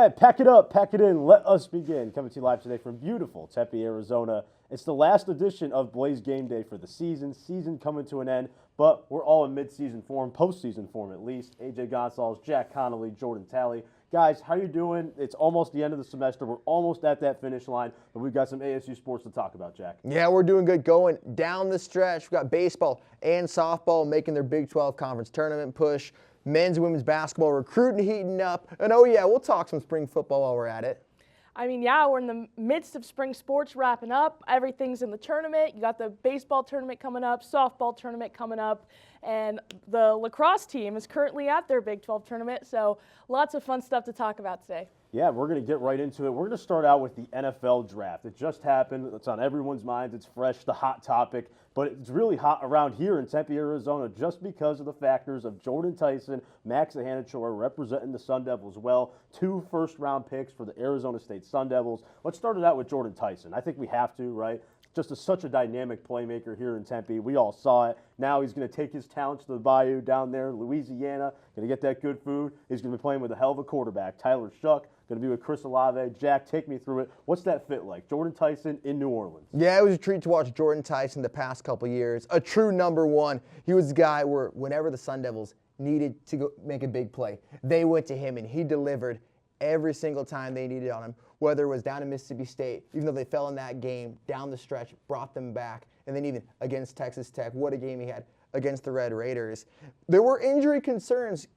right, pack it up, pack it in, let us begin. Coming to you live today from beautiful Tempe, Arizona. It's the last edition of Blaze Game Day for the season. Season coming to an end, but we're all in mid-season form, postseason form at least. AJ Goncalves, Jack Connolly, Jordan Talley. Guys, how you doing? It's almost the end of the semester. We're almost at that finish line, but we've got some ASU sports to talk about, Jack. Yeah, we're doing good going down the stretch. We've got baseball and softball making their Big 12 conference tournament push. Men's and women's basketball recruiting heating up. And oh yeah, we'll talk some spring football while we're at it. I mean, yeah, we're in the midst of spring sports wrapping up. Everything's in the tournament. You got the baseball tournament coming up, softball tournament coming up, and the lacrosse team is currently at their Big 12 tournament. So lots of fun stuff to talk about today. Yeah, we're going to get right into it. We're going to start out with the NFL draft. It just happened. It's on everyone's minds. It's fresh, the hot topic. But it's really hot around here in Tempe, Arizona, just because of the factors of Jordan Tyson, Max Ahanachor representing the Sun Devils well. 2 first-round picks for the Arizona State Sun Devils. Let's start it out with Jordan Tyson. I think we have to, right? Just such a dynamic playmaker here in Tempe. We all saw it. Now he's going to take his talents to the bayou down there, Louisiana, going to get that good food. He's going to be playing with a hell of a quarterback, Tyler Shuck. Going to be with Chris Olave. Jack, take me through it. What's that fit like? Jordan Tyson in New Orleans. Yeah, it was a treat to watch Jordan Tyson the past couple years. A true number one. He was the guy where whenever the Sun Devils needed to go make a big play, they went to him and he delivered every single time they needed on him, whether it was down in Mississippi State, even though they fell in that game, down the stretch, brought them back, and then even against Texas Tech, what a game he had against the Red Raiders. There were injury concerns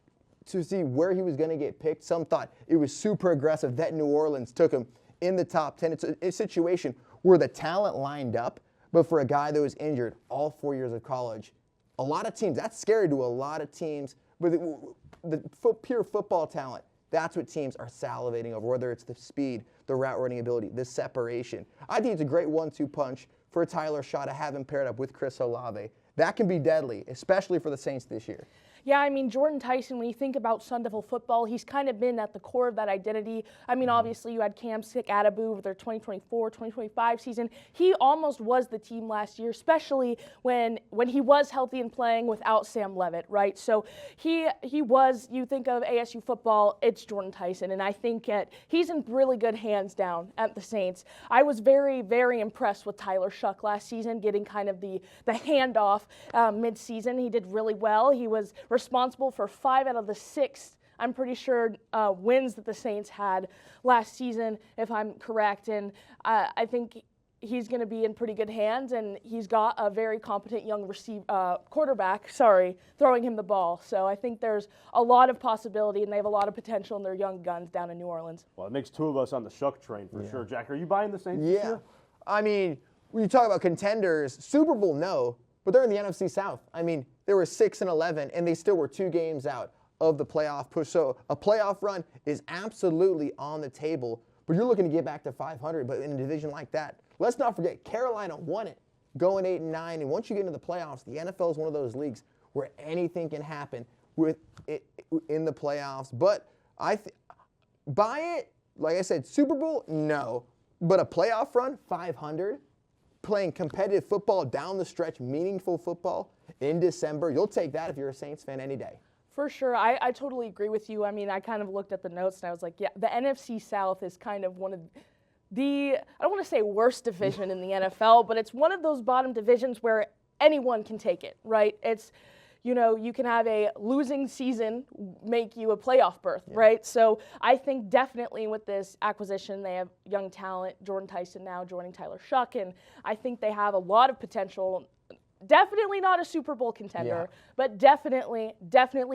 to see where he was going to get picked. Some thought it was super aggressive that New Orleans took him in the top 10. It's a situation where the talent lined up, but for a guy that was injured all 4 years of college, a lot of teams, that's scary to a lot of teams, but pure football talent, that's what teams are salivating over, whether it's the speed, the route running ability, the separation. I think it's a great 1-2 punch for Tyler Shaw to have him paired up with Chris Olave. That can be deadly, especially for the Saints this year. Yeah, I mean, Jordan Tyson, when you think about Sun Devil football, he's kind of been at the core of that identity. I mean, obviously, you had Cam Sick-Adaboo with their 2024-2025 season. He almost was the team last year, especially when he was healthy and playing without Sam Levitt, right? So he was, you think of ASU football, it's Jordan Tyson, and I think he's in really good hands down at the Saints. I was very, very impressed with Tyler Shuck last season, getting kind of the handoff mid-season. He did really well. He was responsible for 5 out of the 6, I'm pretty sure, wins that the Saints had last season, if I'm correct. And I think he's going to be in pretty good hands, and he's got a very competent young quarterback, throwing him the ball. So I think there's a lot of possibility, and they have a lot of potential in their young guns down in New Orleans. Well, it makes 2 of us on the Shuck train for sure. Jack, are you buying the Saints this year? I mean, when you talk about contenders, Super Bowl, no, but they're in the NFC South. I mean, they were 6-11, and they still were 2 games out of the playoff push. So a playoff run is absolutely on the table, but you're looking to get back to 500. But in a division like that, let's not forget, Carolina won it, going 8-9. And once you get into the playoffs, the NFL is one of those leagues where anything can happen with it in the playoffs. But buy it, like I said, Super Bowl, no. But a playoff run, 500, playing competitive football down the stretch, meaningful football in December, you'll take that if you're a Saints fan any day. For sure. I totally agree with you. I mean, I kind of looked at the notes and I was like, yeah, the NFC South is kind of one of the, I don't want to say worst division in the NFL, but it's one of those bottom divisions where anyone can take it, right? It's, you can have a losing season make you a playoff berth, right? So I think definitely with this acquisition, they have young talent, Jordan Tyson now joining Tyler Shuck, and I think they have a lot of potential. Definitely not a Super Bowl contender, but definitely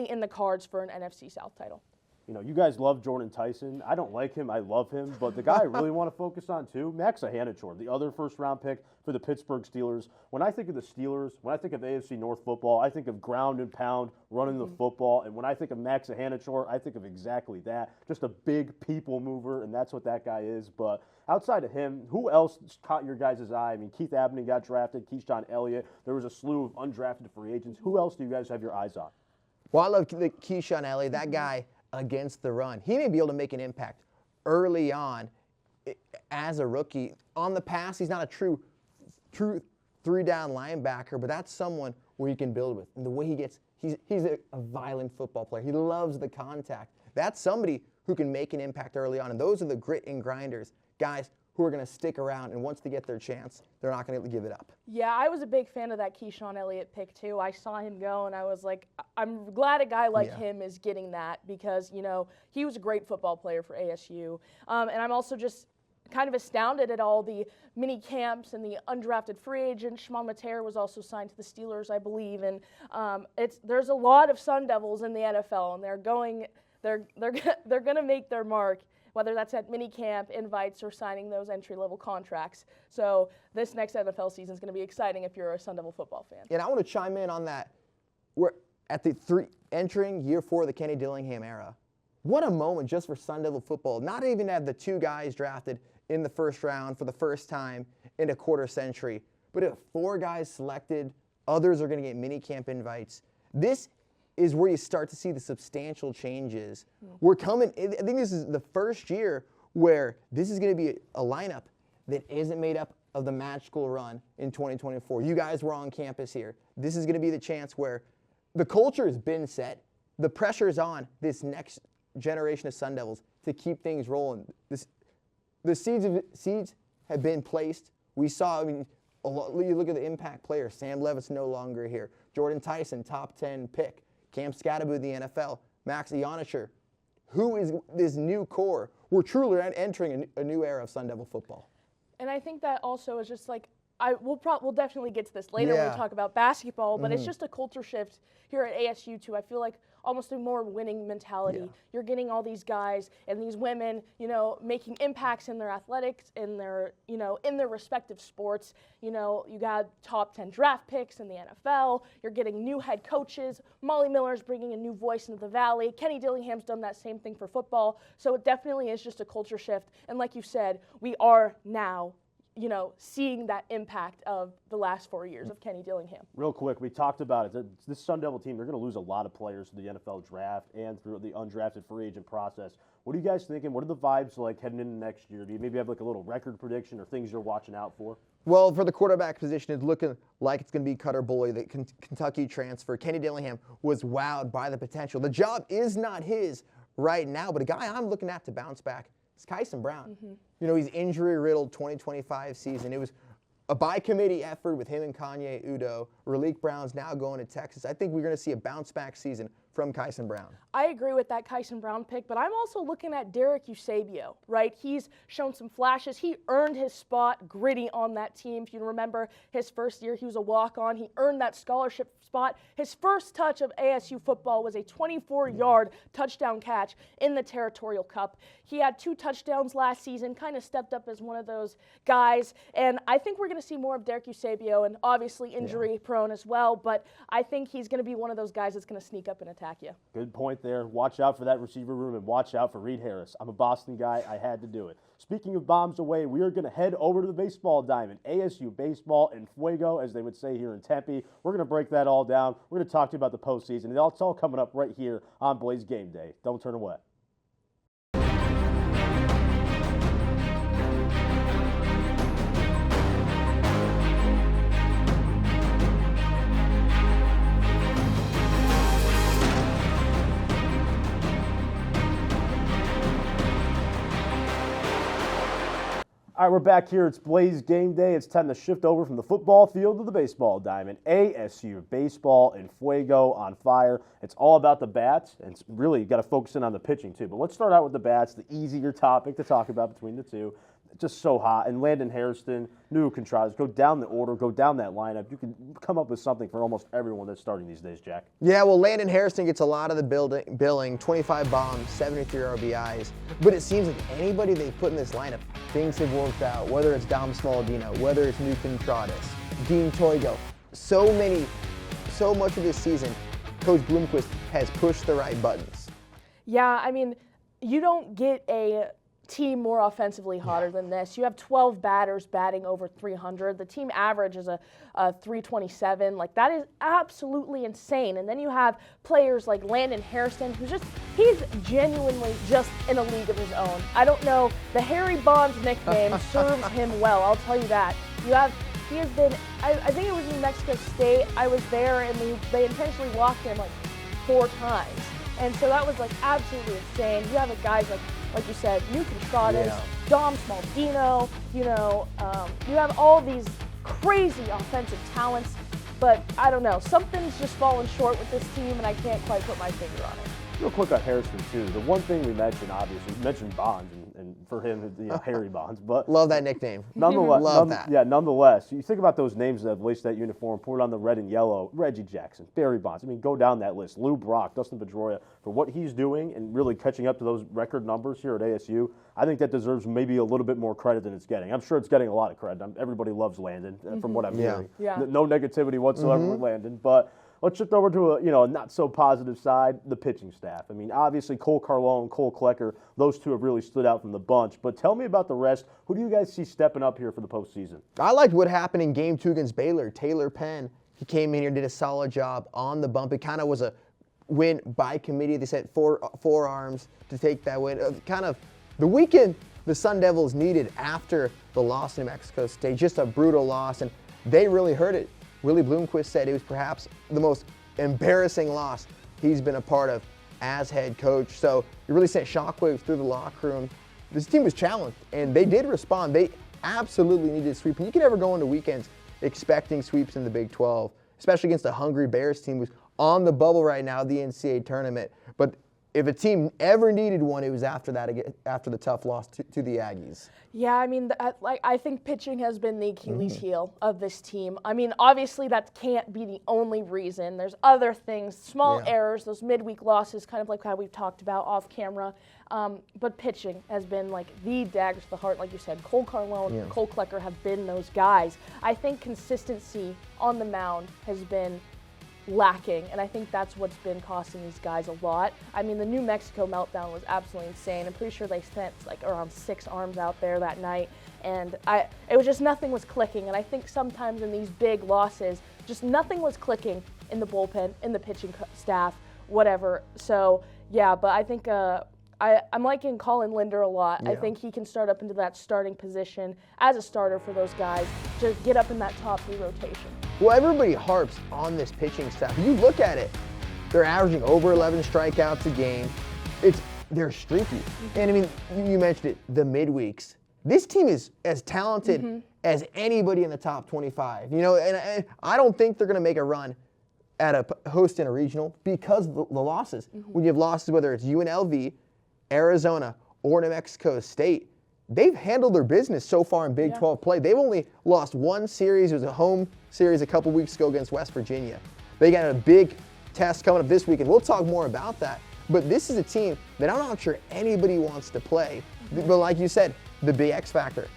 in the cards for an NFC South title. You guys love Jordan Tyson. I don't like him. I love him. But the guy I really want to focus on, too, Max Ahanachor, the other first-round pick for the Pittsburgh Steelers. When I think of the Steelers, when I think of AFC North football, I think of ground and pound, running the football. And when I think of Max Ahanachor, I think of exactly that. Just a big people mover, and that's what that guy is. But outside of him, who else caught your guys' eye? I mean, Keith Abney got drafted, Keyshawn Elliott. There was a slew of undrafted free agents. Who else do you guys have your eyes on? Well, I love Keyshawn Elliott. That guy against the run. He may be able to make an impact early on as a rookie. On the pass, he's not a true 3-down linebacker, but that's someone where you can build with. And the way he gets, he's a violent football player. He loves the contact. That's somebody who can make an impact early on. And those are the grit and grinders, guys who are going to stick around. And once they get their chance, they're not going to give it up. Yeah, I was a big fan of that Keyshawn Elliott pick too. I saw him go, and I was like, I'm glad a guy like him is getting that because, you know, he was a great football player for ASU. And I'm also just kind of astounded at all the mini camps and the undrafted free agent. Shimon Mater was also signed to the Steelers, I believe, and there's a lot of Sun Devils in the NFL, and they're going to make their mark, whether that's at mini camp, invites, or signing those entry-level contracts. So this next NFL season is going to be exciting if you're a Sun Devil football fan. And I want to chime in on that. We're at entering year 4 of the Kenny Dillingham era. What a moment just for Sun Devil football. Not even have the 2 guys drafted in the first round for the first time in a quarter century, but have 4 guys selected. Others are going to get mini camp invites. This is where you start to see the substantial changes. We're coming, I think this is the first year where this is going to be a lineup that isn't made up of the magical run in 2024. You guys were on campus here. This is going to be the chance where the culture has been set. The pressure is on this next generation of Sun Devils to keep things rolling. The seeds have been placed. We saw, you look at the impact players. Sam Levitt's no longer here. Jordan Tyson, top 10 pick. Cam Scatterby, the NFL. Max Ionisher. Who is this new core? We're truly entering a new era of Sun Devil football. And I think that also is just like, we'll definitely get to this later when we talk about basketball, but it's just a culture shift here at ASU too. I feel like almost a more winning mentality. Yeah. You're getting all these guys and these women, you know, making impacts in their athletics, in their, you know, in their respective sports. You know, you got top 10 draft picks in the NFL. You're getting new head coaches. Molly Miller's bringing a new voice into the Valley. Kenny Dillingham's done that same thing for football. So it definitely is just a culture shift. And like you said, we are now, you know, seeing that impact of the last 4 years of Kenny Dillingham. Real quick, we talked about it. This Sun Devil team, they're going to lose a lot of players through the NFL draft and through the undrafted free agent process. What are you guys thinking? What are the vibes like heading into next year? Do you maybe have like a little record prediction or things you're watching out for? Well, for the quarterback position, it's looking like it's going to be Cutter Boy, the Kentucky transfer. Kenny Dillingham was wowed by the potential. The job is not his right now, but a guy I'm looking at to bounce back is Kyson Brown. You know, he's injury-riddled 2025 season. It was a by-committee effort with him and Kanye Udoh. Raleek Brown's now going to Texas. I think we're going to see a bounce-back season from Kyson Brown. I agree with that Kyson Brown pick, but I'm also looking at Derek Eusebio, right? He's shown some flashes. He earned his spot gritty on that team. If you remember his first year, he was a walk-on. He earned that scholarship spot. His first touch of ASU football was a 24-yard touchdown catch in the Territorial Cup. He had 2 touchdowns last season, kind of stepped up as one of those guys, and I think we're going to see more of Derek Eusebio, and obviously injury-prone as well, but I think he's going to be one of those guys that's going to sneak up and attack you. Good point there. Watch out for that receiver room and watch out for Reed Harris. I'm a Boston guy. I had to do it. Speaking of bombs away, we are going to head over to the baseball diamond. ASU baseball in fuego, as they would say here in Tempe. We're going to break that all down. We're going to talk to you about the postseason. And it's all coming up right here on Blaze Game Day. Don't turn away. All right, we're back here. It's Blaze Game Day. It's time to shift over from the football field to the baseball diamond. ASU baseball in fuego, on fire. It's all about the bats, and it's really you got to focus in on the pitching too. But let's start out with the bats, the easier topic to talk about between the two. Just so hot. And Landon Hairston, New Contreras, go down the order, go down that lineup. You can come up with something for almost everyone that's starting these days, Jack. Yeah, well, Landon Hairston gets a lot of the billing, 25 bombs, 73 RBIs. But it seems like anybody they put in this lineup, things have worked out, whether it's Dom Smaldino, whether it's New Contreras, Dean Toigo. So much of this season, Coach Bloomquist has pushed the right buttons. Yeah, I mean, you don't get a team more offensively hotter than this. You have 12 batters batting over 300. The team average is a 327. Like, that is absolutely insane. And then you have players like Landon Hairston, he's genuinely just in a league of his own. I don't know, the Harry Bonds nickname serves him well, I'll tell you that. He has been, I think it was in Mexico State, I was there, and they intentionally walked him like 4 times. And so that was like absolutely insane. You have guys like you said, New Contradas, Yeah. Dom Smaldino, you have all these crazy offensive talents, but I don't know, something's just fallen short with this team, and I can't quite put my finger on it. Real quick on Harrison too. The one thing we mentioned, obviously, we mentioned Bonds, and for him, Harry Bonds, but Love that nickname. nonetheless, Love that. Yeah, nonetheless, you think about those names that have laced that uniform, put it on the red and yellow. Reggie Jackson, Barry Bonds. I mean, go down that list. Lou Brock, Dustin Pedroia, for what he's doing and really catching up to those record numbers here at ASU. I think that deserves maybe a little bit more credit than it's getting. I'm sure it's getting a lot of credit. Everybody loves Landon, from what I'm hearing. Yeah. No negativity whatsoever with Landon, but. Let's shift over to a not so positive side, the pitching staff. I mean, obviously Cole Carlone, Cole Klecker, those two have really stood out from the bunch. But tell me about the rest. Who do you guys see stepping up here for the postseason? I liked what happened in Game 2 against Baylor. Taylor Penn, he came in here and did a solid job on the bump. It kind of was a win by committee. They sent four arms to take that win. Kind of the weekend the Sun Devils needed after the loss to New Mexico State, just a brutal loss, and they really hurt it. Willie Bloomquist said it was perhaps the most embarrassing loss he's been a part of as head coach. So it really sent shockwaves through the locker room. This team was challenged, and they did respond. They absolutely needed a sweep. And you can never go into weekends expecting sweeps in the Big 12, especially against a hungry Bears team who's on the bubble right now, the NCAA tournament. But if a team ever needed one, it was after the tough loss to the Aggies. Yeah, I mean, I think pitching has been the Achilles heel of this team. I mean, obviously that can't be the only reason. There's other things, small errors, those midweek losses, kind of like how we've talked about off camera. But pitching has been like the dagger to the heart, like you said. Cole Carlone, Cole Klecker have been those guys. I think consistency on the mound has been lacking, and I think that's what's been costing these guys a lot. I mean, the New Mexico meltdown was absolutely insane. I'm pretty sure they sent like around 6 arms out there that night, and it was just nothing was clicking. And I think sometimes in these big losses, just nothing was clicking in the bullpen, in the pitching staff, whatever. So yeah, but I think I'm liking Colin Linder a lot. Yeah. I think he can start up into that starting position as a starter for those guys to get up in that top 3 rotation. Well, everybody harps on this pitching staff. You look at it, they're averaging over 11 strikeouts a game. They're streaky. And I mean, you mentioned it, the midweeks. This team is as talented as anybody in the top 25. And I don't think they're going to make a run at a host in a regional because of the losses. When you have losses, whether it's UNLV, Arizona, or New Mexico State, they've handled their business so far in Big 12 play. They've only lost one series. It was a home series a couple weeks ago against West Virginia. They got a big test coming up this week, and we'll talk more about that. But this is a team that I'm not sure anybody wants to play. But like you said, the big X factor.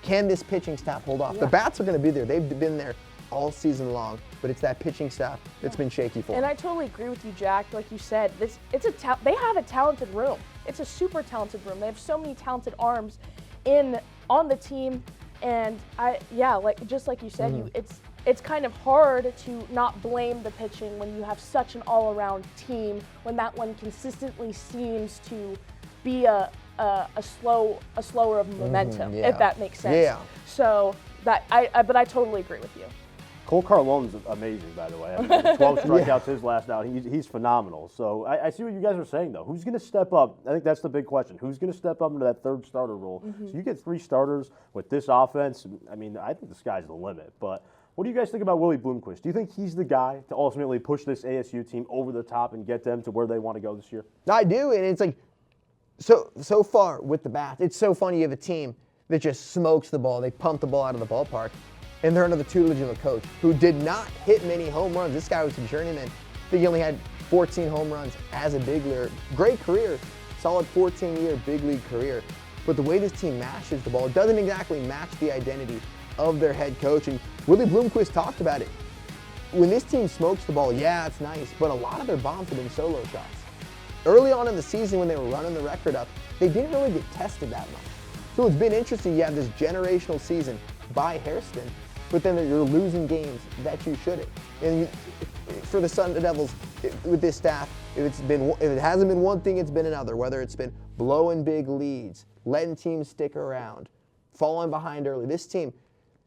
Can this pitching staff hold off? The bats are going to be there. They've been there all season long, but it's that pitching staff that's been shaky for them. And I totally agree with you, Jack. Like you said, they have a talented room. It's a super talented room. They have so many talented arms on the team, and just like you said, it's kind of hard to not blame the pitching when you have such an all-around team, when that one consistently seems to be a slower of momentum, if that makes sense. Yeah. So but I totally agree with you. Cole Carlone's amazing, by the way. I mean, 12 strikeouts his last out. He's phenomenal. So I see what you guys are saying, though. Who's going to step up? I think that's the big question. Who's going to step up into that third starter role? So you get 3 starters with this offense. I mean, I think the sky's the limit. But what do you guys think about Willie Bloomquist? Do you think he's the guy to ultimately push this ASU team over the top and get them to where they want to go this year? I do, and it's like so far with the bats. It's so funny you have a team that just smokes the ball. They pump the ball out of the ballpark. And they're under the tutelage of a coach who did not hit many home runs. This guy was a journeyman. I think he only had 14 home runs as a big leaguer. Great career, solid 14-year big league career. But the way this team mashes the ball, it doesn't exactly match the identity of their head coach. And Willie Bloomquist talked about it. When this team smokes the ball, yeah, it's nice, but a lot of their bombs have been solo shots. Early on in the season when they were running the record up, they didn't really get tested that much. So it's been interesting. You have this generational season by Hairston, but then you're losing games that you shouldn't. And for the Sun Devils, with this staff, if it hasn't been one thing, it's been another. Whether it's been blowing big leads, letting teams stick around, falling behind early. This team,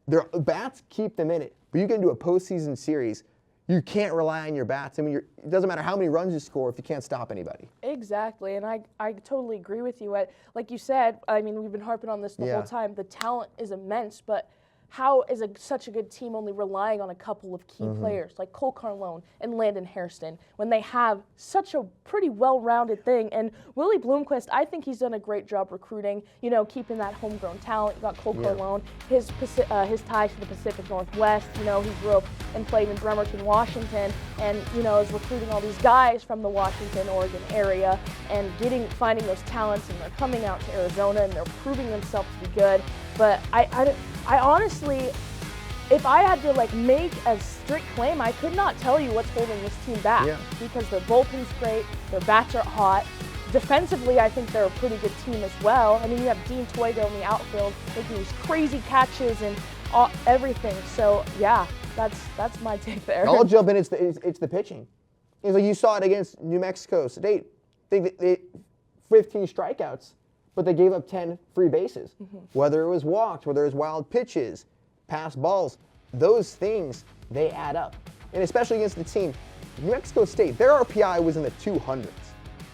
their bats keep them in it. But you get into a postseason series, you can't rely on your bats. I mean, it doesn't matter how many runs you score if you can't stop anybody. Exactly, and I totally agree with you. Like you said, I mean, we've been harping on this the whole time. The talent is immense, but how is such a good team only relying on a couple of key players like Cole Carlone and Landon Hairston when they have such a pretty well-rounded thing? And Willie Bloomquist, I think he's done a great job recruiting, keeping that homegrown talent. You got Cole Carlone, his ties to the Pacific Northwest. He grew up and played in Bremerton, Washington, and is recruiting all these guys from the Washington, Oregon area and finding those talents, and they're coming out to Arizona and they're proving themselves to be good. But I honestly, if I had to make a strict claim, I could not tell you what's holding this team back because their bullpen's great, their bats are hot. Defensively, I think they're a pretty good team as well. I mean, you have Dean Toigo in the outfield making these crazy catches and everything. So yeah, that's my take there. I'll jump in. It's the pitching. It's like you saw it against New Mexico State. They 15 strikeouts. But they gave up 10 free bases. Whether it was walks, whether it was wild pitches, pass balls, those things, they add up. And especially against the team, New Mexico State, their RPI was in the 200s.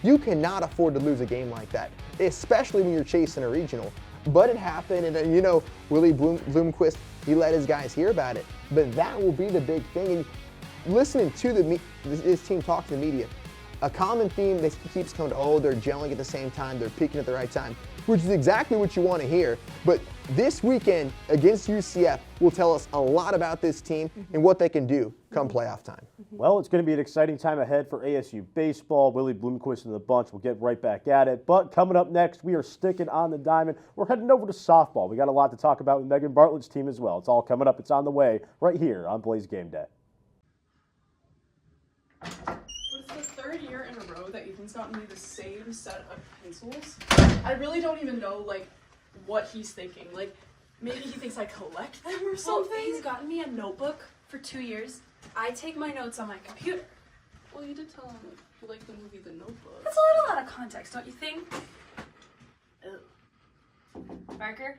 You cannot afford to lose a game like that, especially when you're chasing a regional. But it happened, and Willie Bloomquist, he let his guys hear about it. But that will be the big thing. And listening to this team talk to the media, a common theme that keeps coming to, they're gelling at the same time, they're peaking at the right time, which is exactly what you want to hear. But this weekend against UCF will tell us a lot about this team and what they can do come playoff time. Well, it's going to be an exciting time ahead for ASU baseball. Willie Bloomquist and the bunch will get right back at it. But coming up next, we are sticking on the diamond. We're heading over to softball. We got a lot to talk about with Megan Bartlett's team as well. It's all coming up. It's on the way right here on Blaze Game Day. Third year in a row that Ethan's gotten me the same set of pencils. I really don't even know what he's thinking. Maybe he thinks I collect them or something. Well, he's gotten me a notebook for 2 years. I take my notes on my computer. Well, you did tell him you like the movie The Notebook. That's a little out of context, don't you think? Parker,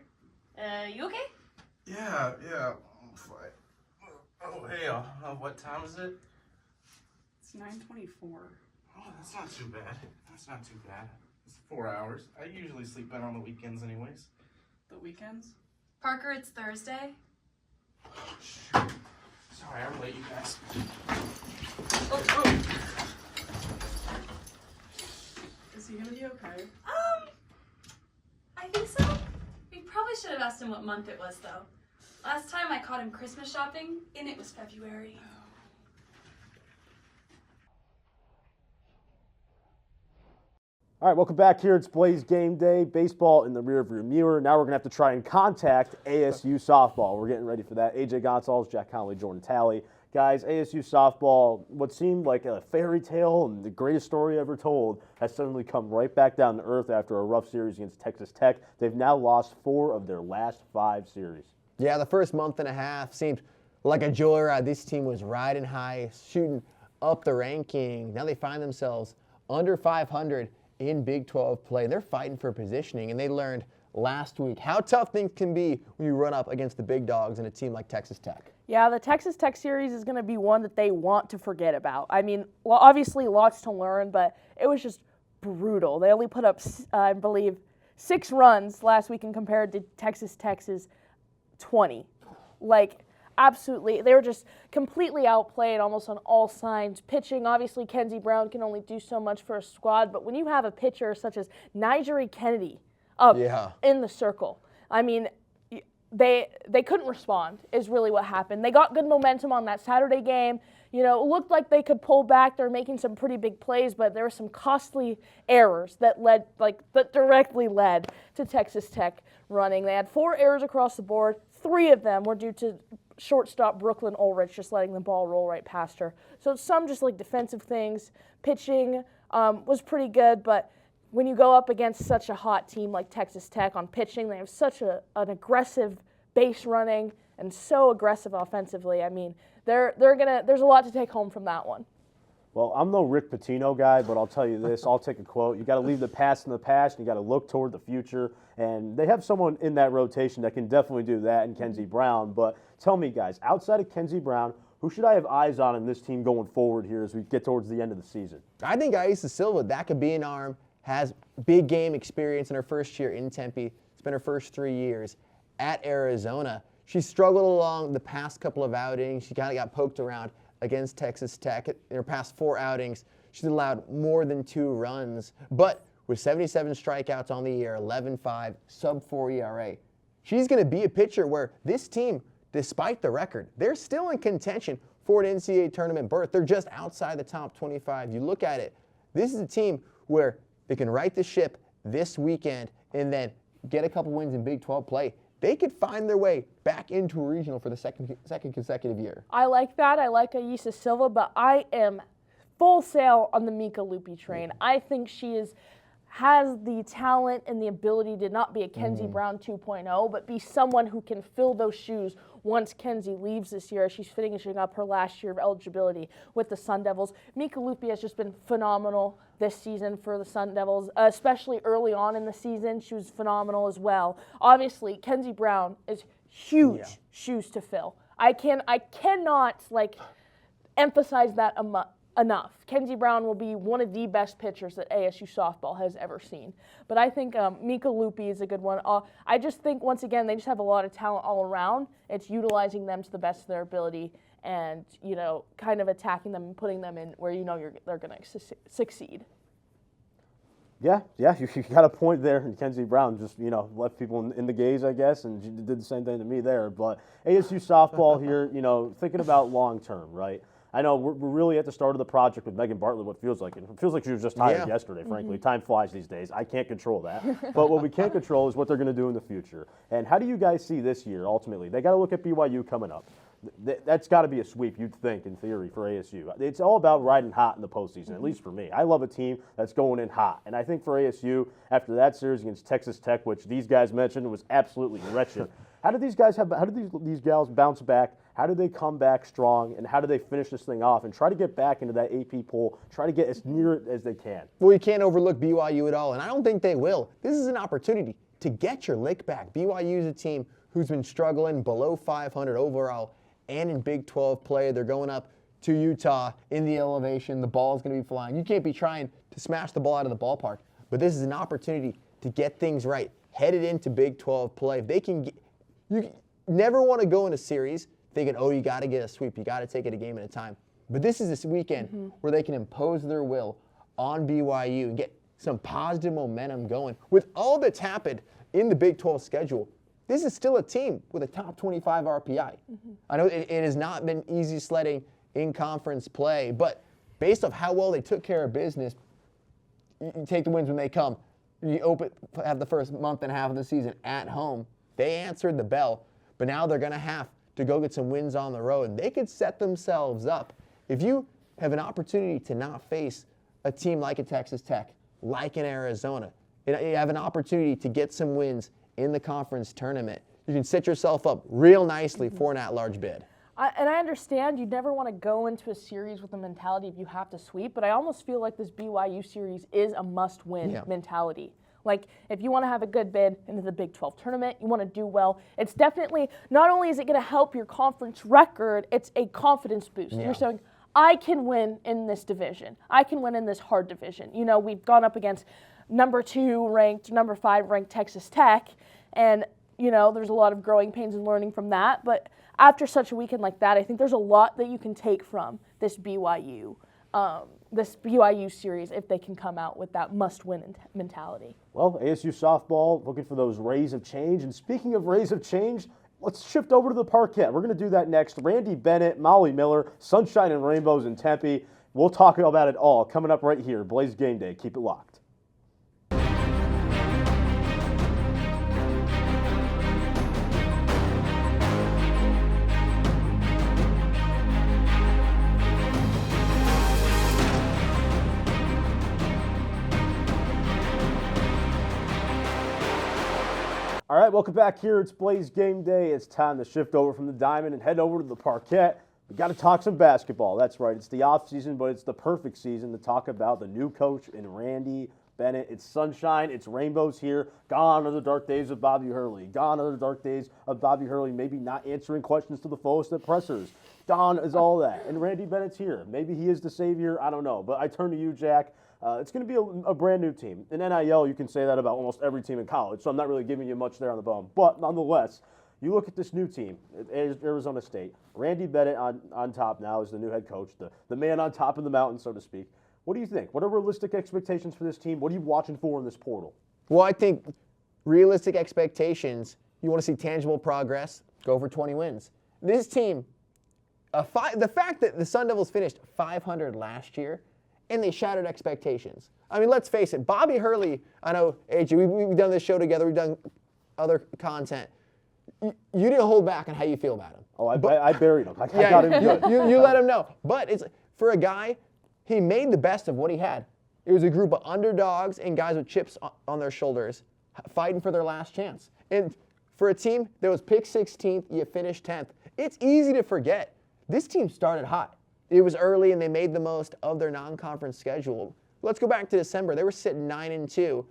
you okay? Yeah, I'm fine. Oh, hey, what time is it? It's 9:24. Oh, that's not too bad. It's 4 hours. I usually sleep better on the weekends anyways. The weekends? Parker, it's Thursday. Oh, shoot. Sorry, I'm late, you guys. Oh. Is he gonna be okay? I think so. We probably should have asked him what month it was, though. Last time I caught him Christmas shopping, and it was February. All right, welcome back here. It's Blaze Game Day. Baseball in the rearview mirror. Now we're going to have to try and contact ASU softball. We're getting ready for that. AJ Goncalves, Jack Connolly, Jordan Talley. Guys, ASU softball, what seemed like a fairy tale and the greatest story ever told, has suddenly come right back down to earth after a rough series against Texas Tech. They've now lost 4 of their last 5 series. Yeah, the first month and a half seemed like a joyride. This team was riding high, shooting up the ranking. Now they find themselves under 500 in Big 12 play. They're fighting for positioning, and they learned last week how tough things can be when you run up against the big dogs in a team like Texas Tech. Yeah, the Texas Tech series is going to be one that they want to forget about. I mean, obviously lots to learn, but it was just brutal. They only put up, I believe, 6 runs last week and compared to Texas Tech's 20. Absolutely. They were just completely outplayed almost on all signs. Pitching, obviously, Kenzie Brown can only do so much for a squad, but when you have a pitcher such as Nigeri Kennedy up in the circle, I mean, they couldn't respond is really what happened. They got good momentum on that Saturday game. It looked like they could pull back. They're making some pretty big plays, but there were some costly errors that directly led to Texas Tech running. They had 4 errors across the board. 3 of them were due to shortstop Brooklyn Ulrich just letting the ball roll right past her. So some just defensive things. Pitching was pretty good, but when you go up against such a hot team like Texas Tech on pitching, they have such an aggressive base running and so aggressive offensively. I mean, there's a lot to take home from that one. Well, I'm no Rick Pitino guy, but I'll tell you this. I'll take a quote. You got to leave the past in the past, and you got to look toward the future. And they have someone in that rotation that can definitely do that in Kenzie Brown. But tell me, guys, outside of Kenzie Brown, Who should I have eyes on in this team going forward here as we get towards the end of the season? I think Aisa Silva, that could be an arm, has big game experience in her first year in Tempe. It's been her first 3 years at Arizona. She struggled along the past couple of outings. She kind of got poked around against Texas Tech. In her past 4 outings, she's allowed more than 2 runs. But with 77 strikeouts on the year, 11.5, sub-4 ERA, she's going to be a pitcher where this team, despite the record, they're still in contention for an NCAA tournament berth. They're just outside the top 25. You look at it, this is a team where they can right the ship this weekend and then get a couple wins in Big 12 play. They could find their way back into a regional for the second consecutive year. I like that. I like Aisa Silva, but I am full sail on the Mika Lupi train. I think she has the talent and the ability to not be a Kenzie Brown 2.0, but be someone who can fill those shoes once Kenzie leaves this year. She's finishing up her last year of eligibility with the Sun Devils. Mika Lupi has just been phenomenal this season for the Sun Devils, especially early on in the season. She was phenomenal as well. Obviously, Kenzie Brown is huge shoes to fill. I cannot emphasize that enough. Kenzie Brown will be one of the best pitchers that ASU softball has ever seen. But I think Mika Lupi is a good one. I just think, once again, they just have a lot of talent all around. It's utilizing them to the best of their ability and, kind of attacking them and putting them in where they're going to succeed. Yeah, you got a point there. And Kenzie Brown just, left people in the gaze, I guess, and she did the same thing to me there. But ASU softball here, thinking about long term, right? I know we're really at the start of the project with Megan Bartlett, what feels like. It feels like she was just hired yesterday, frankly. Time flies these days. I can't control that. But what we can control is what they're going to do in the future. And how do you guys see this year, ultimately? They got to look at BYU coming up. That's got to be a sweep, you'd think, in theory, for ASU. It's all about riding hot in the postseason, at least for me. I love a team that's going in hot. And I think for ASU, after that series against Texas Tech, which these guys mentioned was absolutely wretched, how do these gals bounce back? How do they come back strong, and how do they finish this thing off and try to get back into that AP poll, try to get as near it as they can? Well, you can't overlook BYU at all, and I don't think they will. This is an opportunity to get your lick back. BYU is a team who's been struggling below 500 overall and in Big 12 play. They're going up to Utah in the elevation. The ball's going to be flying. You can't be trying to smash the ball out of the ballpark, but this is an opportunity to get things right, headed into Big 12 play. If they can you never want to go in a series thinking, you got to get a sweep. You got to take it a game at a time. But this is this weekend where they can impose their will on BYU and get some positive momentum going. With all that's happened in the Big 12 schedule, this is still a team with a top 25 RPI. I know it has not been easy sledding in conference play, but based off how well they took care of business, you take the wins when they come. You have the first month and a half of the season at home. They answered the bell, but now they're going to have to go get some wins on the road, and they could set themselves up. If you have an opportunity to not face a team like a Texas Tech, like an Arizona, you have an opportunity to get some wins in the conference tournament, you can set yourself up real nicely for an at-large bid. And I understand you never want to go into a series with a mentality if you have to sweep, but I almost feel like this BYU series is a must-win mentality. Like, if you want to have a good bid into the Big 12 tournament, you want to do well, it's definitely, not only is it going to help your conference record, it's a confidence boost. You're saying, I can win in this division. I can win in this hard division. We've gone up against number 2 ranked, number 5 ranked Texas Tech, and, there's a lot of growing pains and learning from that. But after such a weekend like that, I think there's a lot that you can take from this BYU series if they can come out with that must-win mentality. Well, ASU softball looking for those rays of change. And speaking of rays of change, let's shift over to the parquet. We're going to do that next. Randy Bennett, Molly Miller, Sunshine and Rainbows in Tempe. We'll talk about it all coming up right here. Blaze Game Day. Keep it locked. All right, welcome back here. It's Blaze Game Day. It's time to shift over from the diamond and head over to the parquet. We got to talk some basketball. That's right. It's the off season, but it's the perfect season to talk about the new coach in Randy Bennett. It's sunshine. It's rainbows here. Gone are the dark days of Bobby Hurley. Gone are the dark days of Bobby Hurley maybe not answering questions to the fullest at pressers. Gone is all that. And Randy Bennett's here. Maybe he is the savior. I don't know. But I turn to you, Jack. It's going to be a brand new team. In NIL, you can say that about almost every team in college, so I'm not really giving you much there on the bone. But nonetheless, you look at this new team, Arizona State. Randy Bennett on top now is the new head coach, the man on top of the mountain, so to speak. What do you think? What are realistic expectations for this team? What are you watching for in this portal? Well, I think realistic expectations, you want to see tangible progress, go for 20 wins. This team, the fact that the Sun Devils finished 500 last year, and they shattered expectations. I mean, let's face it, Bobby Hurley, I know, AJ, we've done this show together, we've done other content. You didn't hold back on how you feel about him. Oh, I buried him. I got him good. You let him know. But it's for a guy, he made the best of what he had. It was a group of underdogs and guys with chips on their shoulders fighting for their last chance. And for a team that was picked 16th, you finished 10th. It's easy to forget. This team started hot. It was early, and they made the most of their non-conference schedule. Let's go back to December. They were sitting 9-2.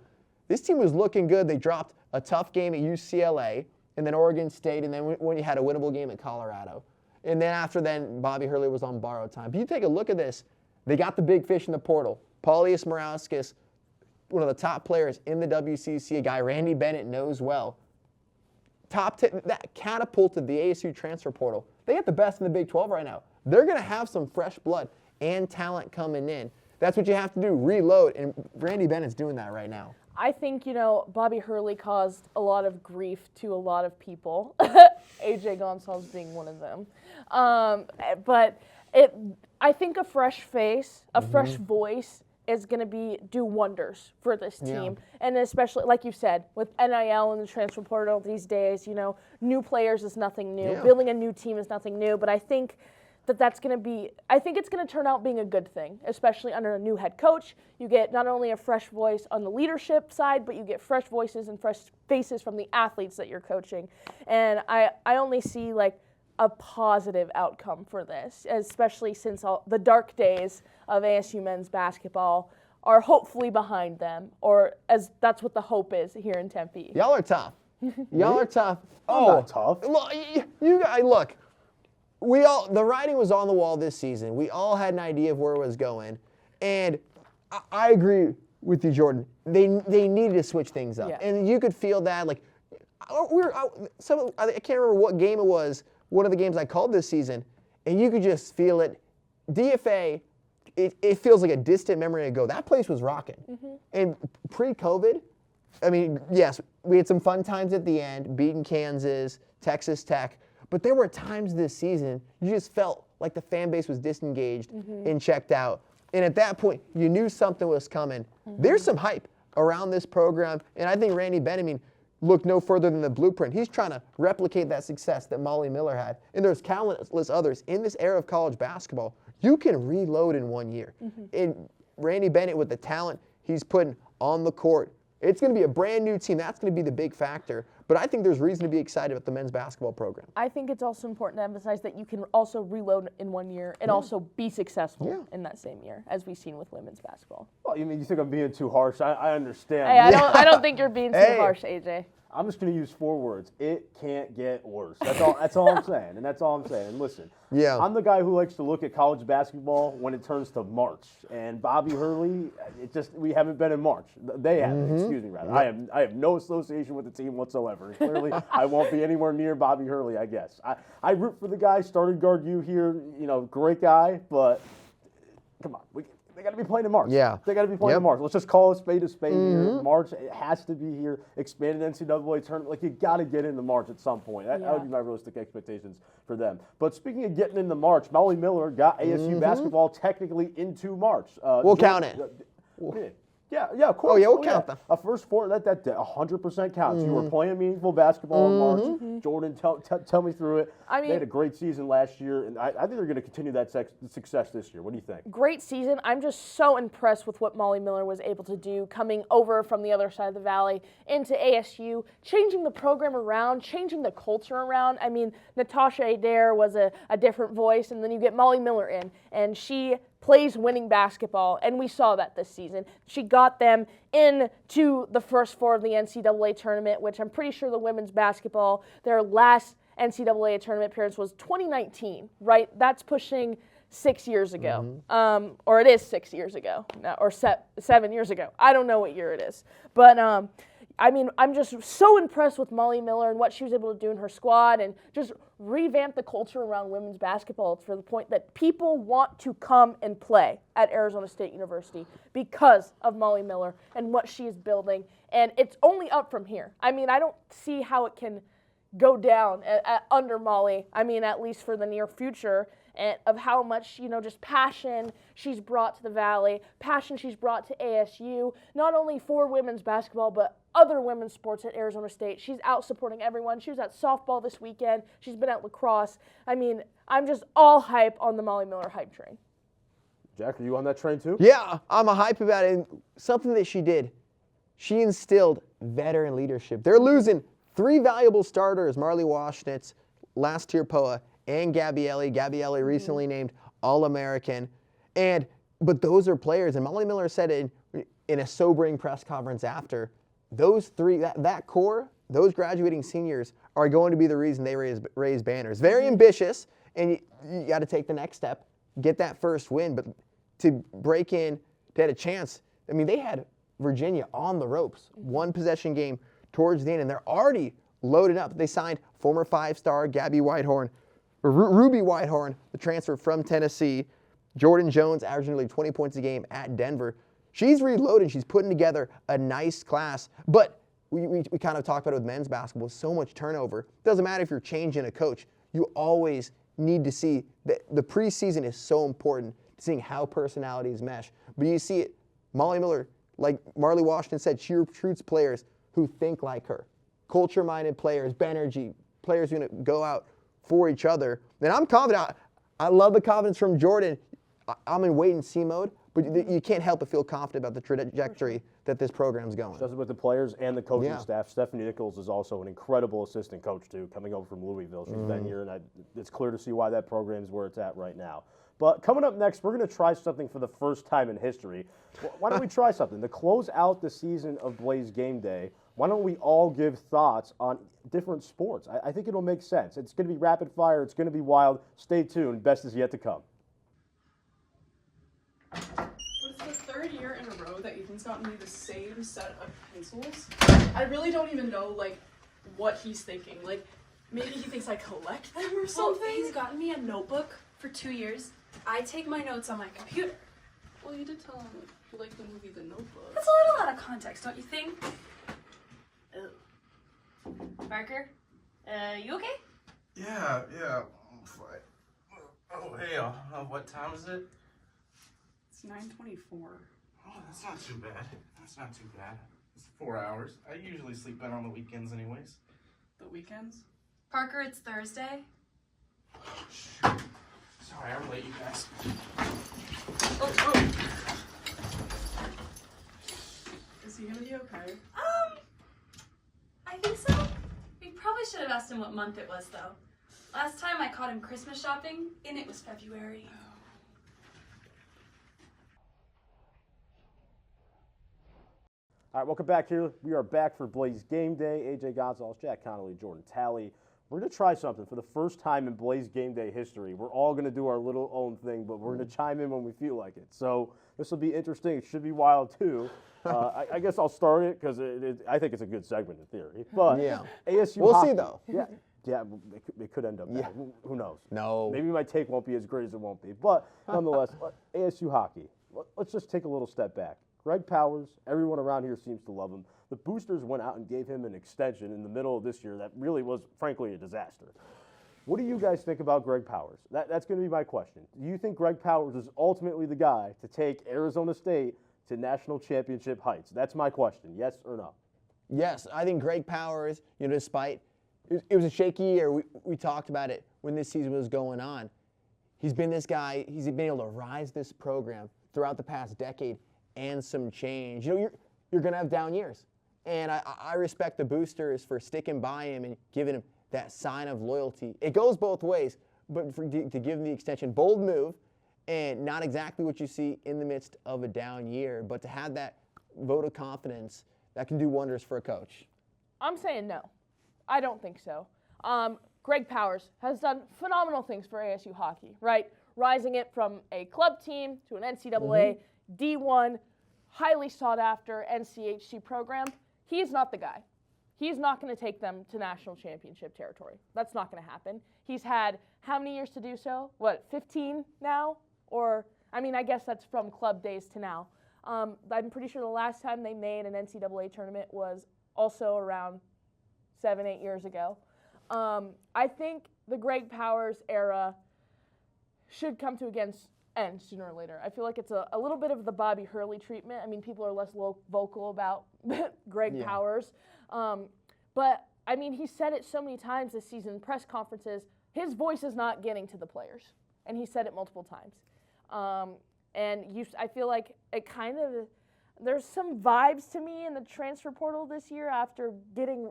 This team was looking good. They dropped a tough game at UCLA, and then Oregon State, and then when you had a winnable game at Colorado. And then after then, Bobby Hurley was on borrowed time. But you take a look at this. They got the big fish in the portal. Paulius Morauskas, one of the top players in the WCC, a guy Randy Bennett knows well. That catapulted the ASU transfer portal. They got the best in the Big 12 right now. They're going to have some fresh blood and talent coming in. That's what you have to do, reload, and Randy Bennett's doing that right now. I think, Bobby Hurley caused a lot of grief to a lot of people, AJ Goncalves being one of them. But I think a fresh face, a fresh voice is going to do wonders for this team. Yeah. And especially, like you said, with NIL and the transfer portal these days, new players is nothing new. Yeah. Building a new team is nothing new. But I think it's going to turn out being a good thing, especially under a new head coach. You get not only a fresh voice on the leadership side, but you get fresh voices and fresh faces from the athletes that you're coaching. And I only see a positive outcome for this, especially since the dark days of ASU men's basketball are hopefully behind them, or as that's what the hope is here in Tempe. Y'all are tough. Y'all are tough. I'm not tough. Look, you guys, look. The writing was on the wall this season. We all had an idea of where it was going, and I agree with you, Jordan. They needed to switch things up, and you could feel that. I can't remember what game it was. One of the games I called this season, and you could just feel it. DFA, it feels like a distant memory ago. That place was rocking, and pre-COVID, I mean, yes, we had some fun times at the end, beating Kansas, Texas Tech. But there were times this season you just felt like the fan base was disengaged and checked out. And at that point, you knew something was coming. There's some hype around this program. And I think Randy Bennett, look no further than the blueprint. He's trying to replicate that success that Molly Miller had. And there's countless others. In this era of college basketball, you can reload in 1 year. And Randy Bennett, with the talent he's putting on the court, it's going to be a brand new team. That's going to be the big factor. But I think there's reason to be excited about the men's basketball program. I think it's also important to emphasize that you can also reload in 1 year and also be successful in that same year, as we've seen with women's basketball. Well, you think I'm being too harsh? I understand. Hey, I don't think you're being too harsh, AJ. I'm just going to use 4 words. It can't get worse. That's all I'm saying. And that's all I'm saying. And listen, I'm the guy who likes to look at college basketball when it turns to March. And Bobby Hurley, we haven't been in March. They haven't, excuse me, rather. I have no association with the team whatsoever. Clearly, I won't be anywhere near Bobby Hurley, I guess. I root for the guy, started guard you here, great guy, but come on. They got to be playing in March. Yeah. They got to be playing in March. Let's just call a spade here. March, it has to be here. Expanded NCAA tournament. You got to get into March at some point. That would be my realistic expectations for them. But speaking of getting into March, Molly Miller got ASU basketball technically into March. We'll count it. Yeah, of course. Oh, yeah, we'll count them. A first 4, that 100% counts. You were playing meaningful basketball in March. Jordan, tell me through it. They had a great season last year, and I think they're going to continue that success this year. What do you think? Great season. I'm just so impressed with what Molly Miller was able to do coming over from the other side of the valley into ASU, changing the program around, changing the culture around. Natasha Adair was a different voice, and then you get Molly Miller in, and she plays winning basketball, and we saw that this season. She got them into the first four of the NCAA tournament, which I'm pretty sure the women's basketball, their last NCAA tournament appearance was 2019, right? That's pushing 6 years ago, or it is 6 years ago, or 7 years ago. I don't know what year it is, but I mean, I'm just so impressed with Molly Miller and what she was able to do in her squad and just revamp the culture around women's basketball to the point that people want to come and play at Arizona State University because of Molly Miller and what she is building. And it's only up from here. I mean, I don't see how it can go down under Molly, I mean, at least for the near future, and of how much, just passion she's brought to the Valley, passion she's brought to ASU, not only for women's basketball, but other women's sports at Arizona State. She's out supporting everyone. She was at softball this weekend. She's been at lacrosse. I mean, I'm just all hype on the Molly Miller hype train. Jack, are you on that train too? Yeah, I'm a hype about it. And something that she did, she instilled veteran leadership. They're losing 3 valuable starters, Marley Washnitz, last tier POA, and Gabrielli. Gabrielli recently named All-American. But those are players, and Molly Miller said it in a sobering press conference after, those three, that core, those graduating seniors are going to be the reason they raise banners. Very ambitious, and you got to take the next step, get that first win. But to break in, to have a chance, I mean, they had Virginia on the ropes, 1 possession game towards the end, and they're already loaded up. They signed former 5-star Ruby Whitehorn, the transfer from Tennessee. Jordan Jones averaging nearly 20 points a game at Denver. She's reloaded. She's putting together a nice class. But we kind of talked about it with men's basketball. So much turnover. Doesn't matter if you're changing a coach. You always need to see that the preseason is so important to seeing how personalities mesh. But you see it, Molly Miller, like Marley Washington said, she recruits players who think like her. Culture-minded players, Banerjee, players who are going to go out for each other. And I'm confident. I love the confidence from Jordan. I'm in wait-and-see mode, but you can't help but feel confident about the trajectory that this program's going. Does it with the players and the coaching staff. Stephanie Nichols is also an incredible assistant coach, too, coming over from Louisville. She's been here, and it's clear to see why that program's where it's at right now. But coming up next, we're going to try something for the first time in history. Why don't we try something? To close out the season of Blaze Game Day, why don't we all give thoughts on different sports? I think it'll make sense. It's going to be rapid fire. It's going to be wild. Stay tuned. Best is yet to come. But it's the 3rd year in a row that Ethan's gotten me the same set of pencils. I really don't even know, what he's thinking. Maybe he thinks I collect them or something. Well, he's gotten me a notebook for 2 years. I take my notes on my computer. Well, you did tell him you like the movie The Notebook. That's a little out of context, don't you think? Parker, you okay? Yeah. I'm fine. Oh, hey, what time is it? It's 9:24. Oh, that's not too bad. It's 4 hours. I usually sleep better on the weekends anyways. The weekends? Parker, it's Thursday. Oh, shoot. Sorry, I'm late, you guys. Is he gonna be okay? I think so. We probably should have asked him what month it was, though. Last time I caught him Christmas shopping, and it was February. All right, welcome back here. We are back for Blaze Game Day. AJ Goncalves, Jack Connolly, Jordan Talley. We're going to try something for the first time in Blaze Game Day history. We're all going to do our little own thing, but we're going to chime in when we feel like it. So this will be interesting. It should be wild, too. I guess I'll start it because I think it's a good segment in theory. But ASU We'll hockey, see, though. Yeah, it could end up bad. Who knows? No. Maybe my take won't be as great as it won't be. But nonetheless, ASU hockey. Let's just take a little step back. Greg Powers, everyone around here seems to love him. The boosters went out and gave him an extension in the middle of this year that really was, frankly, a disaster. What do you guys think about Greg Powers? That's going to be my question. Do you think Greg Powers is ultimately the guy to take Arizona State to national championship heights? That's my question. Yes or no? Yes, I think Greg Powers, despite it was a shaky year. We talked about it when this season was going on. He's been this guy. He's been able to rise this program throughout the past decade and some change. You're going to have down years. And I respect the boosters for sticking by him and giving him that sign of loyalty. It goes both ways, but to give him the extension, bold move. and not exactly what you see in the midst of a down year, but to have that vote of confidence, that can do wonders for a coach. I'm saying no. I don't think so. Greg Powers has done phenomenal things for ASU hockey, right? Rising it from a club team to an NCAA, D1, highly sought after NCHC program. He's not the guy. He's not going to take them to national championship territory. That's not going to happen. He's had how many years to do so? 15 now? Or, I mean, I guess that's from club days to now. I'm pretty sure the last time they made an NCAA tournament was also around 7-8 years ago. I think the Greg Powers era should come to end sooner or later. I feel like it's a little bit of the Bobby Hurley treatment. I mean, people are less vocal about Greg Powers. But, I mean, he said it so many times this season in press conferences, his voice is not getting to the players. And he said it multiple times. I feel like it kind of, there's some vibes to me in the transfer portal this year after getting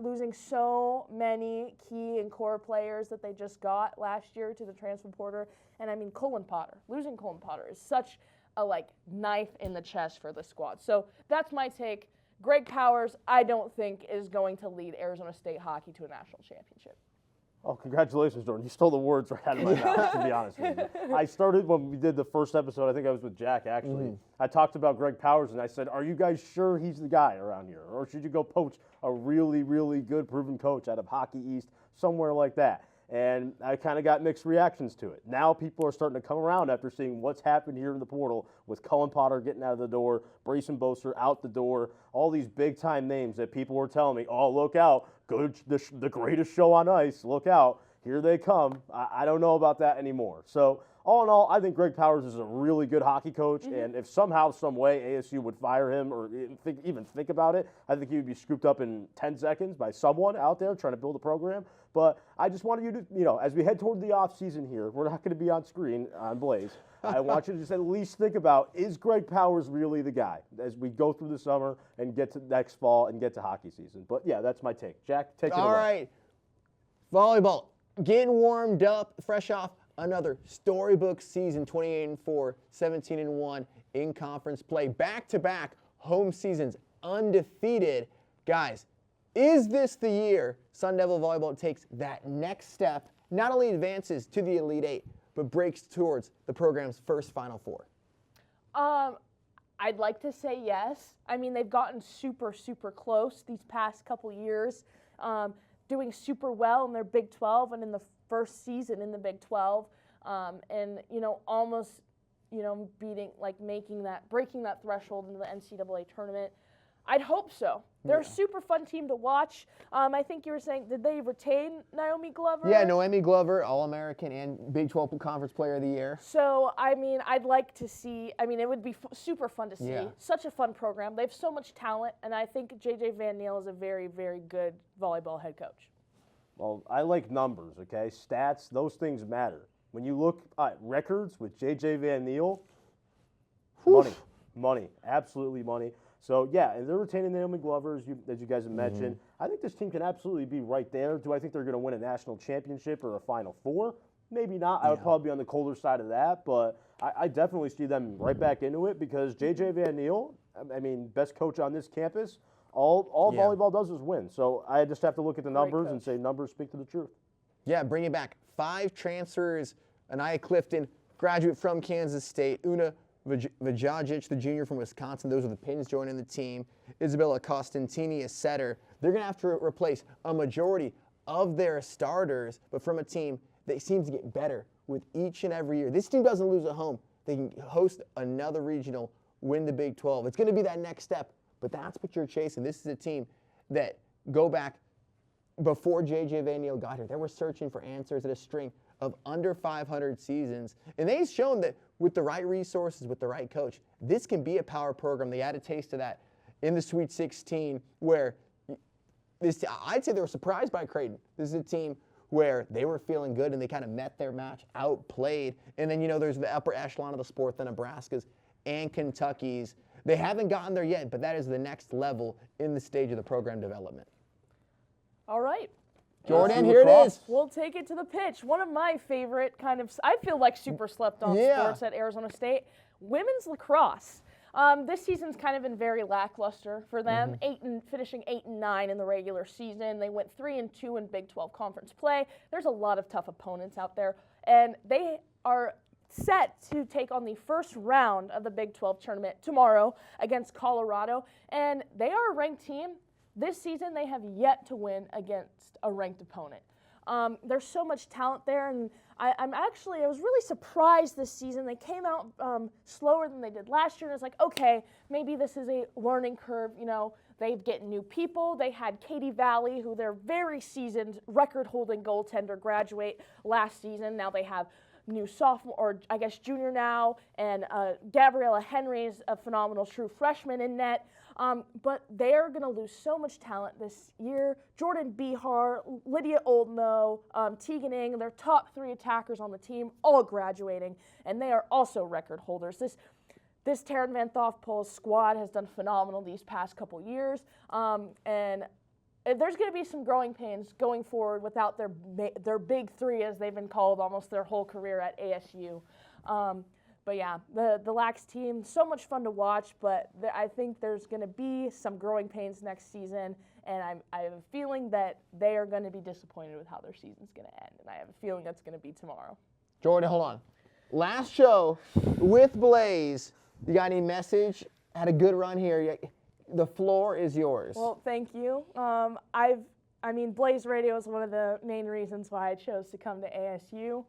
losing so many key and core players that they just got last year to the transfer portal. And I mean, losing Colin Potter is such a knife in the chest for the squad. So that's my take. Greg Powers, I don't think is going to lead Arizona State hockey to a national championship. Oh, congratulations, Jordan. You stole the words right out of my mouth, to be honest with you. I started when we did the first episode, I think I was with Jack, actually. I talked about Greg Powers, and I said, are you guys sure he's the guy around here? Or should you go poach a really, really good proven coach out of Hockey East, somewhere like that? And I kind of got mixed reactions to it. Now people are starting to come around after seeing what's happened here in the portal with Cullen Potter getting out of the door, Brayson Boser out the door, all these big-time names that people were telling me, oh, look out, the greatest show on ice, look out, here they come. I don't know about that anymore. So all in all, I think Greg Powers is a really good hockey coach, and if somehow, some way ASU would fire him or even think about it, I think he would be scooped up in 10 seconds by someone out there trying to build a program. But I just wanted you to, as we head toward the offseason here, we're not going to be on screen on Blaze. I want you to just at least think about, is Greg Powers really the guy as we go through the summer and get to next fall and get to hockey season? But, yeah, that's my take. Jack, take it away. All right. Volleyball, getting warmed up, fresh off another storybook season, 28-4, 17-1 in conference play. Back-to-back home seasons, undefeated. Guys, is this the year Sun Devil Volleyball takes that next step, not only advances to the Elite Eight, but breaks towards the program's first Final Four? I'd like to say yes. I mean, they've gotten super, super close these past couple years, doing super well in their Big 12 and in the first season in the Big 12, and almost breaking that threshold into the NCAA tournament. I'd hope so. They're a super fun team to watch. I think you were saying, did they retain Naomi Glover? Yeah, Naomi Glover, All-American and Big 12 Conference Player of the Year. So, I mean, I'd like to see, it would be super fun to see. Yeah. Such a fun program. They have so much talent, and I think J.J. Van Niel is a very, very good volleyball head coach. Well, I like numbers, okay? Stats, those things matter. When you look at records with J.J. Van Niel, money, absolutely money. So, yeah, and they're retaining Naomi Glover, as you guys have mentioned. I think this team can absolutely be right there. Do I think they're going to win a national championship or a Final Four? Maybe not. I would probably be on the colder side of that, but I definitely see them right back into it because J.J. Van Niel, best coach on this campus, all volleyball does is win. So I just have to look at the numbers and say numbers speak to the truth. Yeah, bring it back. 5 transfers. Anaya Clifton, graduate from Kansas State. Una Vajajic, the junior from Wisconsin. Those are the pins joining the team. Isabella Costantini, a setter. They're going to have to replace a majority of their starters, but from a team that seems to get better with each and every year. This team doesn't lose at home. They can host another regional, win the Big 12. It's going to be that next step, but that's what you're chasing. This is a team that go back before J.J. Van Niel got here. They were searching for answers at a string of under 500 seasons, and they've shown that with the right resources, with the right coach, this can be a power program. They had a taste of that in the Sweet 16 where I'd say they were surprised by Creighton. This is a team where they were feeling good and they kind of met their match, outplayed. And then, there's the upper echelon of the sport, the Nebraskas and Kentuckys. They haven't gotten there yet, but that is the next level in the stage of the program development. All right. Jordan, ASU here it lacrosse. is. We'll take it to the pitch. One of my favorite I feel like super slept on Yeah. sports at Arizona State, women's lacrosse. This season's kind of been very lackluster for them. Finishing 8-9 in the regular season. They went 3-2 in Big 12 conference play. There's a lot of tough opponents out there, and they are set to take on the first round of the Big 12 tournament tomorrow against Colorado, and they are a ranked team. This season, they have yet to win against a ranked opponent. There's so much talent there, and I was really surprised this season. They came out slower than they did last year, and it's like, okay, maybe this is a learning curve. You know, they get new people. They had Katie Valley, who their very seasoned record-holding goaltender, graduate last season. Now they have new sophomore, or I guess junior now, and Gabriella Henry is a phenomenal true freshman in net. But they're going to lose so much talent this year. Jordan Behar, Lydia Oldno, Tegan Ing, their top 3 attackers on the team, all graduating, and they are also record holders. This Taryn Van Thoff-Pohl's squad has done phenomenal these past couple years, and there's going to be some growing pains going forward without their big 3, as they've been called almost their whole career at ASU. But yeah, the Lax team, so much fun to watch, but I think there's going to be some growing pains next season, and I have a feeling that they are going to be disappointed with how their season's going to end, and I have a feeling that's going to be tomorrow. Jordan, hold on. Last show with Blaze, you got any message? Had a good run here. The floor is yours. Well, thank you. Blaze Radio is one of the main reasons why I chose to come to ASU.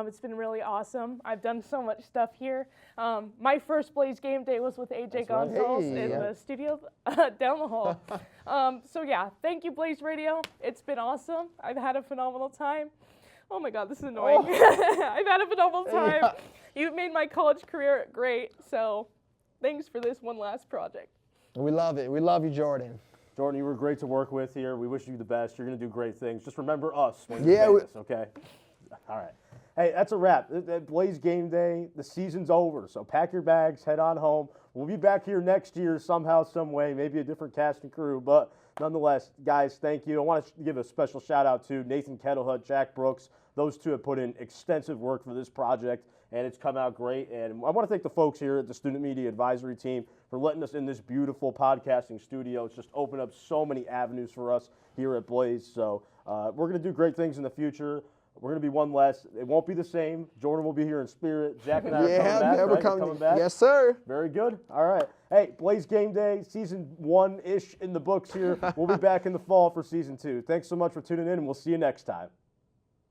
It's been really awesome. I've done so much stuff here. My first Blaze game day was with AJ Goncalves in the studio down the hall. So yeah, thank you, Blaze Radio. It's been awesome. I've had a phenomenal time. Oh my God, this is annoying. I've had a phenomenal time. Yeah. You've made my college career great. So thanks for this one last project. We love it. We love you, Jordan. Jordan, you were great to work with here. We wish you the best. You're going to do great things. Just remember us when you say this, okay? All right. Hey, that's a wrap. Blaze Game Day, the season's over, so pack your bags, head on home. We'll be back here next year somehow, some way, maybe a different cast and crew, but nonetheless, guys, thank you. I want to give a special shout-out to Nathan Kettlehut, Jack Brooks. Those two have put in extensive work for this project, and it's come out great. And I want to thank the folks here at the Student Media Advisory Team for letting us in this beautiful podcasting studio. It's just opened up so many avenues for us here at Blaze. So we're going to do great things in the future. We're going to be one less. It won't be the same. Jordan will be here in spirit. Jack and I are coming back. We're Right? Coming back. Yes, sir. Very good. All right. Hey, Blaze Game Day, season 1-ish in the books here. We'll be back in the fall for season 2. Thanks so much for tuning in, and we'll see you next time.